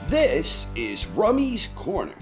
This is Rummy's Corner.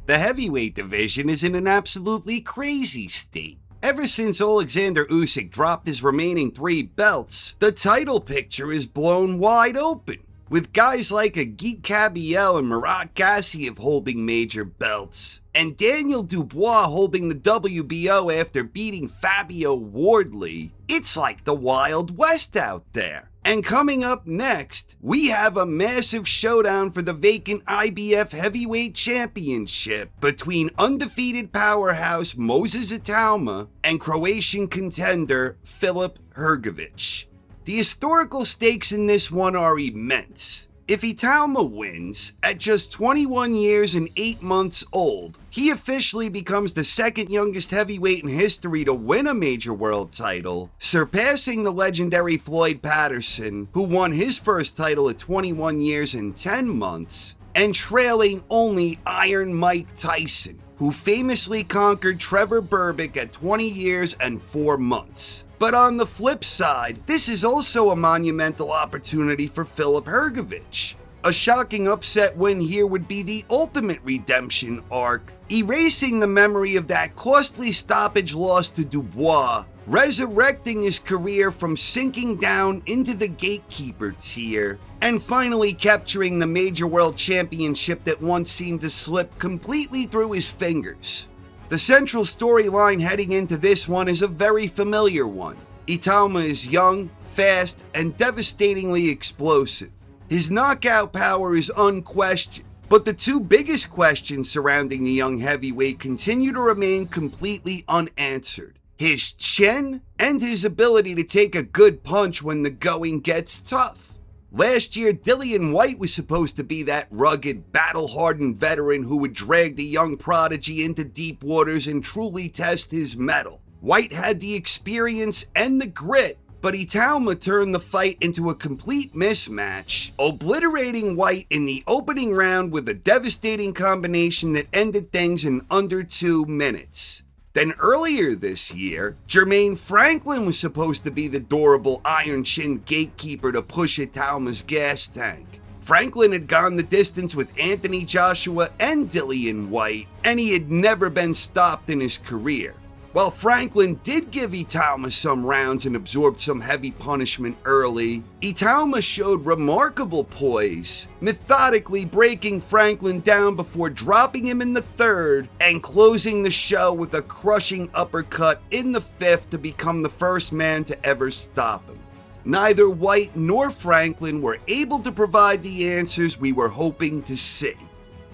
The heavyweight division is in an absolutely crazy state. Ever since Alexander Usyk dropped his remaining 3 belts, the title picture is blown wide open, with guys like Agit Kabayel and Murat Gassiev holding major belts, and Daniel Dubois holding the WBO after beating Fabio Wardley. It's like the Wild West out there. And coming up next, we have a massive showdown for the vacant IBF Heavyweight Championship between undefeated powerhouse Moses Itauma and Croatian contender Filip Hrgovic. The historical stakes in this one are immense. If Itauma wins, at just 21 years and 8 months old, he officially becomes the second youngest heavyweight in history to win a major world title, surpassing the legendary Floyd Patterson, who won his first title at 21 years and 10 months, and trailing only Iron Mike Tyson, who famously conquered Trevor Berbick at 20 years and 4 months. But on the flip side, this is also a monumental opportunity for Filip Hrgovic. A shocking upset win here would be the ultimate redemption arc, erasing the memory of that costly stoppage loss to Dubois, resurrecting his career from sinking down into the gatekeeper tier, and finally capturing the major world championship that once seemed to slip completely through his fingers. The central storyline heading into this one is a very familiar one. Itauma is young, fast, and devastatingly explosive. His knockout power is unquestioned, but the 2 biggest questions surrounding the young heavyweight continue to remain completely unanswered: his chin and his ability to take a good punch when the going gets tough. Last year, Dillian Whyte was supposed to be that rugged, battle-hardened veteran who would drag the young prodigy into deep waters and truly test his mettle. Whyte had the experience and the grit, but Itauma turned the fight into a complete mismatch, obliterating Whyte in the opening round with a devastating combination that ended things in under 2 minutes. Then earlier this year, Jermaine Franklin was supposed to be the durable Iron Chin gatekeeper to push Itauma's gas tank. Franklin had gone the distance with Anthony Joshua and Dillian Whyte, and he had never been stopped in his career. While Franklin did give Itauma some rounds and absorbed some heavy punishment early, Itauma showed remarkable poise, methodically breaking Franklin down before dropping him in the 3rd and closing the show with a crushing uppercut in the 5th to become the first man to ever stop him. Neither Whyte nor Franklin were able to provide the answers we were hoping to see.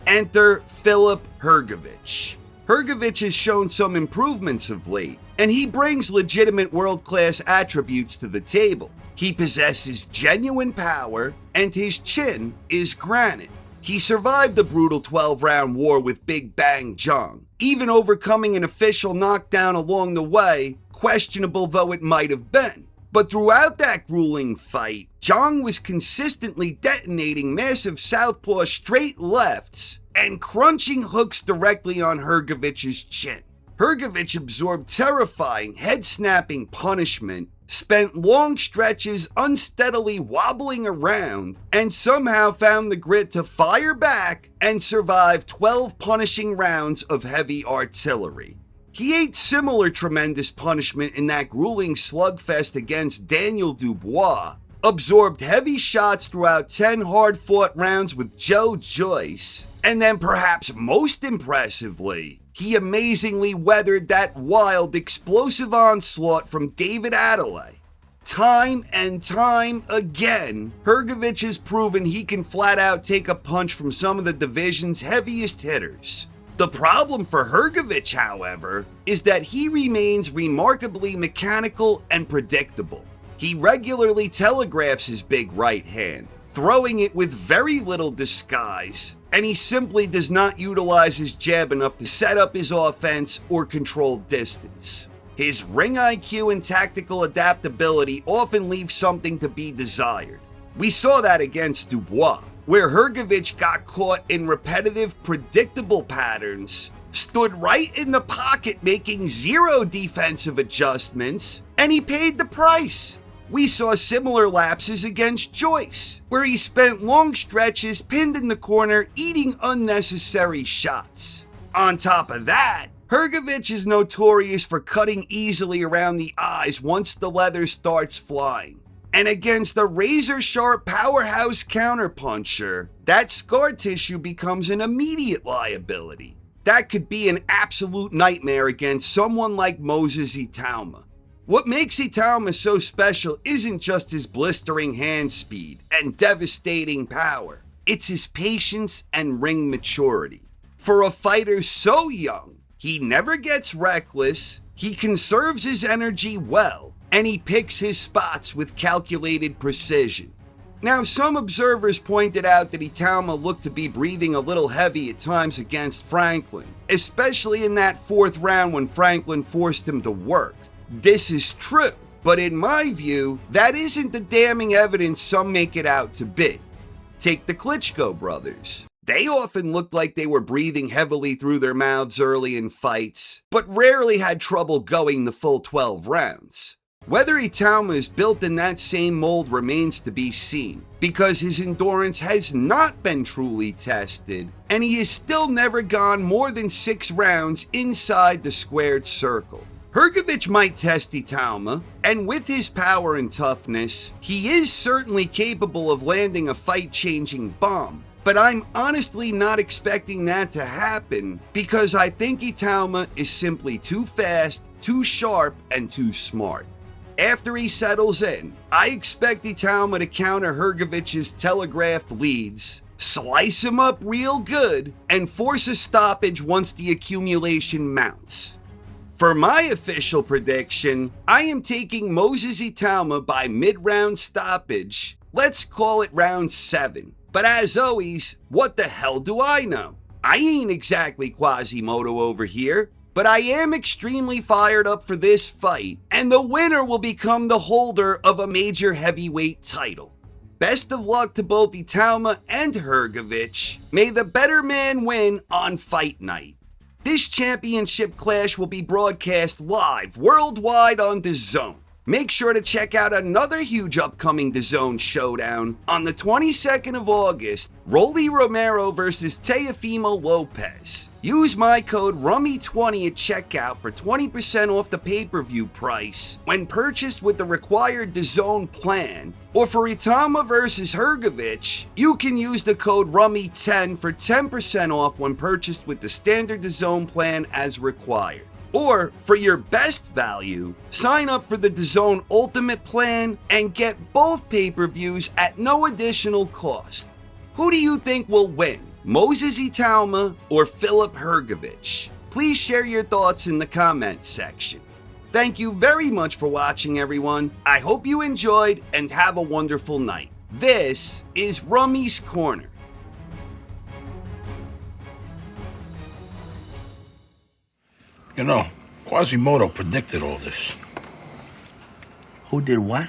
Enter Filip Hrgovic. Hrgovic has shown some improvements of late, and he brings legitimate world-class attributes to the table. He possesses genuine power, and his chin is granite. He survived the brutal 12-round war with Big Bang Zhang, even overcoming an official knockdown along the way, questionable though it might have been. But throughout that grueling fight, Zhang was consistently detonating massive southpaw straight lefts and crunching hooks directly on Hrgovic's chin. Hrgovic absorbed terrifying, head-snapping punishment, spent long stretches unsteadily wobbling around, and somehow found the grit to fire back and survive 12 punishing rounds of heavy artillery. He ate similar tremendous punishment in that grueling slugfest against Daniel Dubois, absorbed heavy shots throughout 10 hard-fought rounds with Joyce, and then perhaps most impressively, he amazingly weathered that wild, explosive onslaught from David Adeleye. Time and time again, Hrgovic has proven he can flat out take a punch from some of the division's heaviest hitters. The problem for Hrgovic, however, is that he remains remarkably mechanical and predictable. He regularly telegraphs his big right hand, throwing it with very little disguise, and he simply does not utilize his jab enough to set up his offense or control distance. His ring IQ and tactical adaptability often leave something to be desired. We saw that against Dubois, where Hrgovic got caught in repetitive, predictable patterns, stood right in the pocket making zero defensive adjustments, and he paid the price. We saw similar lapses against Joyce, where he spent long stretches pinned in the corner eating unnecessary shots. On top of that, Hrgovic is notorious for cutting easily around the eyes once the leather starts flying. And against a razor-sharp powerhouse counterpuncher, that scar tissue becomes an immediate liability. That could be an absolute nightmare against someone like Moses Itauma. What makes Itauma so special isn't just his blistering hand speed and devastating power. It's his patience and ring maturity. For a fighter so young, he never gets reckless, he conserves his energy well, and he picks his spots with calculated precision. Now, some observers pointed out that Itauma looked to be breathing a little heavy at times against Franklin, especially in that fourth round when Franklin forced him to work. This is true, but in my view, that isn't the damning evidence some make it out to be. Take the Klitschko brothers. They often looked like they were breathing heavily through their mouths early in fights, but rarely had trouble going the full 12 rounds. Whether Itauma is built in that same mold remains to be seen, because his endurance has not been truly tested, and he has still never gone more than 6 rounds inside the squared circle. Hrgovic might test Itauma, and with his power and toughness, he is certainly capable of landing a fight-changing bomb. But I'm honestly not expecting that to happen because I think Itauma is simply too fast, too sharp, and too smart. After he settles in, I expect Itauma to counter Hrgovic's telegraphed leads, slice him up real good, and force a stoppage once the accumulation mounts. For my official prediction, I am taking Moses Itauma by mid-round stoppage. Let's call it round 7. But as always, what the hell do I know? I ain't exactly Quasimodo over here, but I am extremely fired up for this fight, and the winner will become the holder of a major heavyweight title. Best of luck to both Itauma and Hrgovic. May the better man win on fight night. This championship clash will be broadcast live worldwide on DAZN. Make sure to check out another huge upcoming DAZN showdown on the 22nd of August, Rolly Romero versus Teofimo Lopez. Use my code RUMMY20 at checkout for 20% off the pay-per-view price when purchased with the required DAZN plan. Or for Itauma versus Hrgovic, you can use the code RUMMY10 for 10% off when purchased with the standard DAZN plan as required. Or, for your best value, sign up for the DAZN Ultimate Plan and get both pay-per-views at no additional cost. Who do you think will win, Moses Itauma or Filip Hrgovic? Please share your thoughts in the comments section. Thank you very much for watching, everyone. I hope you enjoyed and have a wonderful night. This is Rummy's Corner. You know, Quasimodo predicted all this. Who did what?